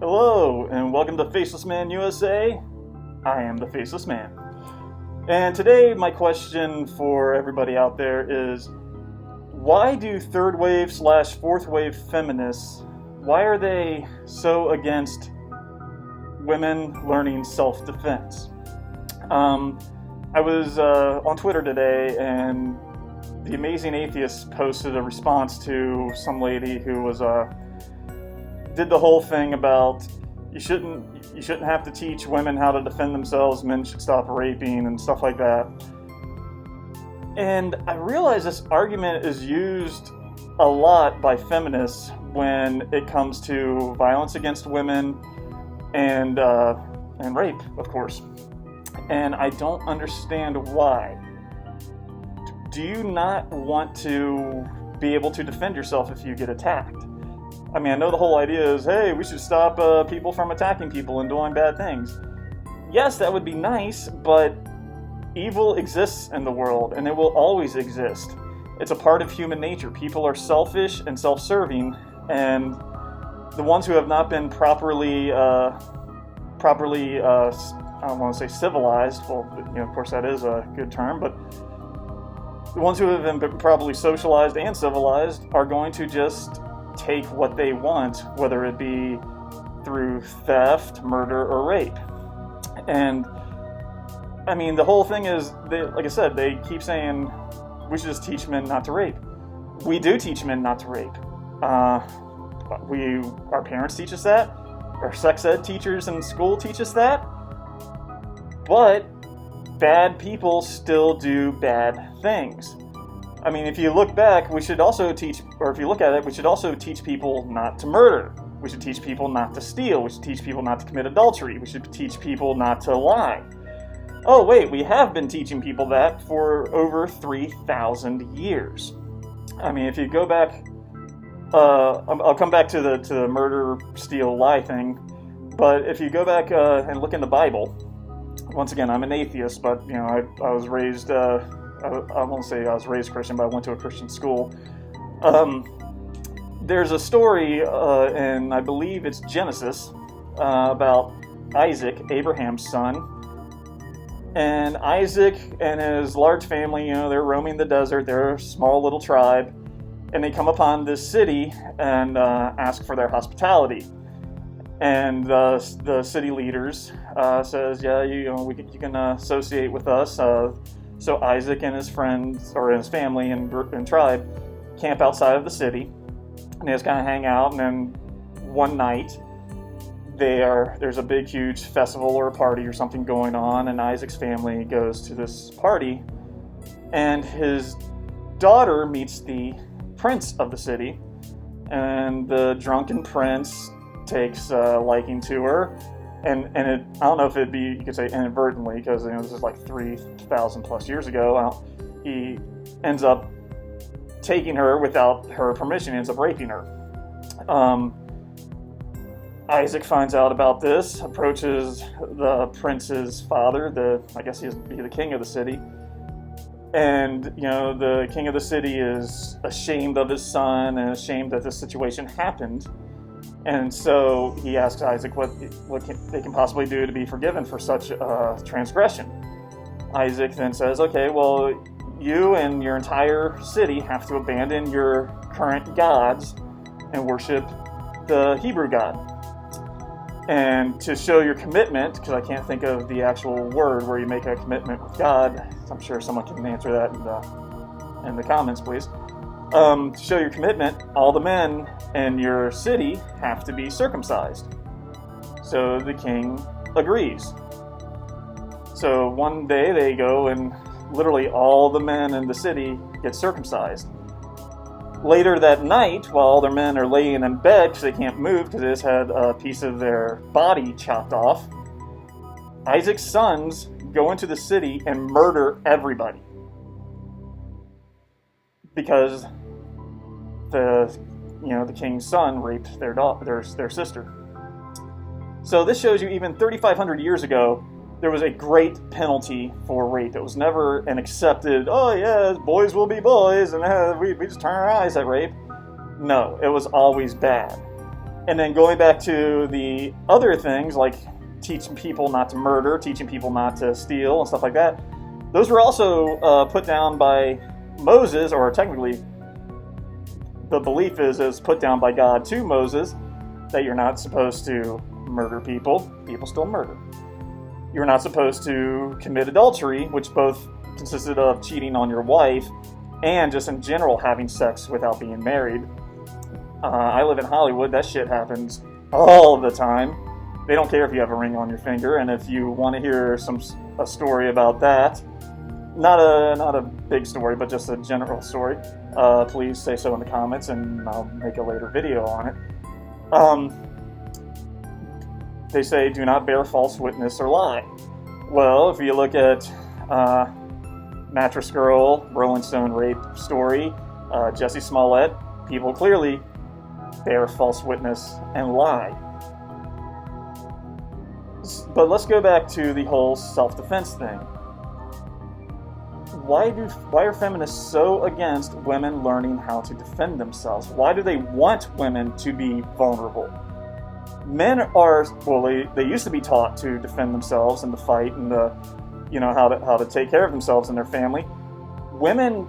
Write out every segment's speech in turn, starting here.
Hello, and welcome to Faceless Man USA. I am the Faceless Man. And today, my question for everybody out there is, why do third wave / fourth wave feminists, why are they so against women learning self-defense? I was on Twitter today, and the Amazing Atheist posted a response to some lady who was did the whole thing about you shouldn't have to teach women how to defend themselves, men should stop raping and stuff like that. And I realize this argument is used a lot by feminists when it comes to violence against women and rape, of course. And I don't understand why. Do you not want to be able to defend yourself if you get attacked? I mean, I know the whole idea is, hey, we should stop people from attacking people and doing bad things. Yes, that would be nice, but evil exists in the world, and it will always exist. It's a part of human nature. People are selfish and self-serving, and the ones who have not been properly, I don't want to say civilized, well, of course that is a good term, but the ones who have been properly socialized and civilized are going to just take what they want, whether it be through theft, murder, or rape. And I mean, the whole thing is, like I said, they keep saying we should just teach men not to rape. We do teach men not to rape. Our parents teach us that. Our sex ed teachers in school teach us that. But bad people still do bad things. I mean, if you look back, we should also teach, or if you look at it, we should also teach people not to murder. We should teach people not to steal. We should teach people not to commit adultery. We should teach people not to lie. Oh, wait, we have been teaching people that for over 3,000 years. I mean, if you go back, I'll come back to the murder, steal, lie thing, but if you go back and look in the Bible, once again, I'm an atheist, but, I was raised, I won't say I was raised Christian, but I went to a Christian school. There's a story, and I believe it's Genesis, about Isaac, Abraham's son. And Isaac and his large family, they're roaming the desert. They're a small little tribe. And they come upon this city and ask for their hospitality. And the city leaders says, yeah, you can associate with us. So Isaac and his friends, or his family and tribe, camp outside of the city, and they just kind of hang out. And then one night, there's a big, huge festival or a party or something going on, and Isaac's family goes to this party, and his daughter meets the prince of the city, and the drunken prince takes a liking to her. And I don't know if you could say inadvertently, because this is like 3,000 plus years ago. He ends up taking her without her permission. He ends up raping her. Isaac finds out about this, approaches the prince's father. I guess he'd be the king of the city. And the king of the city is ashamed of his son and ashamed that this situation happened. And so he asks Isaac what they can possibly do to be forgiven for such transgression. Isaac then says, okay, well, you and your entire city have to abandon your current gods and worship the Hebrew God. And to show your commitment, because I can't think of the actual word where you make a commitment with God, I'm sure someone can answer that in the comments, please. To show your commitment, all the men in your city have to be circumcised. So the king agrees. So one day they go and literally all the men in the city get circumcised. Later that night, while all their men are laying in bed because they can't move because they just had a piece of their body chopped off, Isaac's sons go into the city and murder everybody. Because the king's son raped their sister. So this shows you even 3,500 years ago, there was a great penalty for rape. It was never an accepted, oh yeah, boys will be boys, and we just turn our eyes at rape. No, it was always bad. And then going back to the other things, like teaching people not to murder, teaching people not to steal, and stuff like that, those were also put down by Moses, or technically the belief is put down by God to Moses, that you're not supposed to murder people. People still murder. You're not supposed to commit adultery, which both consisted of cheating on your wife and just in general having sex without being married. I live in Hollywood. That shit happens all the time. They don't care if you have a ring on your finger. And if you want to hear a story about that, not a big story, but just a general story, please say so in the comments, and I'll make a later video on it. They say, do not bear false witness or lie. Well, if you look at Mattress Girl, Rolling Stone rape story, Jussie Smollett, people clearly bear false witness and lie. But let's go back to the whole self-defense thing. Why are feminists so against women learning how to defend themselves? Why do they want women to be vulnerable? Men are, well, they used to be taught to defend themselves and to fight and how to take care of themselves and their family. Women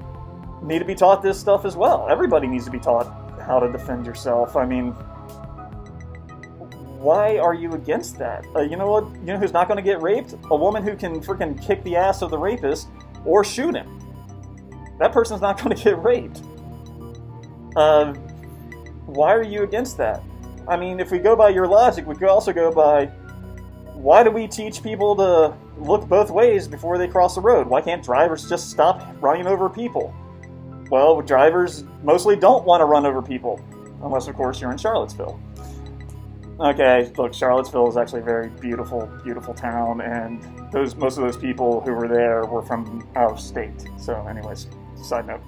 need to be taught this stuff as well. Everybody needs to be taught how to defend yourself. I mean, why are you against that? You know what? You know who's not going to get raped? A woman who can freaking kick the ass of the rapist or shoot him. That person's not going to get raped. Why are you against that? I mean, if we go by your logic, we could also go by, why do we teach people to look both ways before they cross the road? Why can't drivers just stop running over people? Well, drivers mostly don't want to run over people, unless, of course, you're in Charlottesville. Okay, look, Charlottesville is actually a very beautiful, beautiful town, and most of those people who were there were from out of state. So anyways, side note.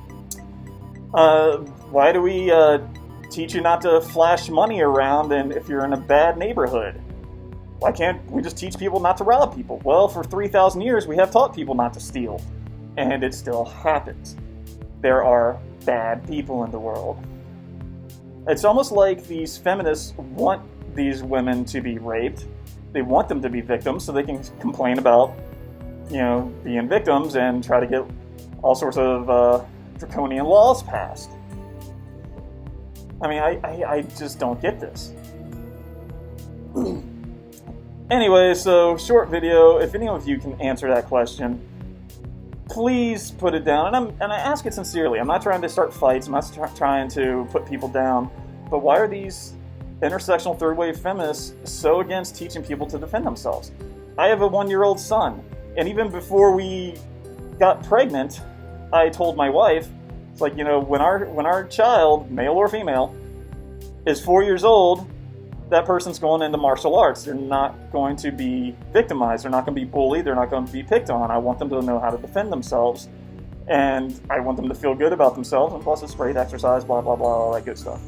Why do we teach you not to flash money around and if you're in a bad neighborhood? Why can't we just teach people not to rob people? Well, for 3,000 years, we have taught people not to steal, and it still happens. There are bad people in the world. It's almost like these feminists want these women to be raped. They want them to be victims so they can complain about, being victims and try to get all sorts of draconian laws passed. I mean, I just don't get this. Anyway, so short video. If any of you can answer that question, please put it down. And I ask it sincerely. I'm not trying to start fights. I'm not trying to put people down. But why are these intersectional third wave feminists so against teaching people to defend themselves? I have a 1-year-old son, and even before we got pregnant, I told my wife, it's like, when our child, male or female, is 4 years old, that person's going into martial arts. They're not going to be victimized. They're not going to be bullied. They're not going to be picked on. I want them to know how to defend themselves, and I want them to feel good about themselves, and plus it's great exercise, blah, blah, blah, all that good stuff.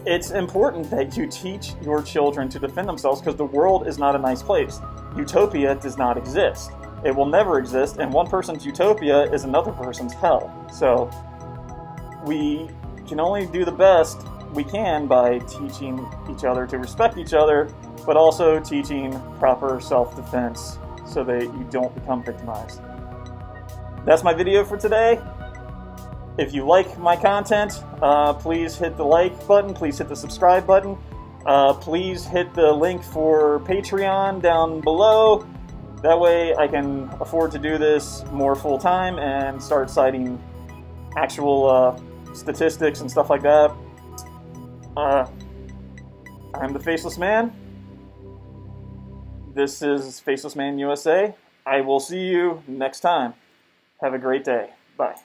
It's important that you teach your children to defend themselves because the world is not a nice place. Utopia does not exist. It will never exist, and one person's utopia is another person's hell. So we can only do the best we can by teaching each other to respect each other, but also teaching proper self-defense so that you don't become victimized. That's my video for today. If you like my content, please hit the like button, please hit the subscribe button, please hit the link for Patreon down below. That way I can afford to do this more full-time and start citing actual statistics and stuff like that. I'm the Faceless Man. This is Faceless Man USA. I will see you next time. Have a great day. Bye.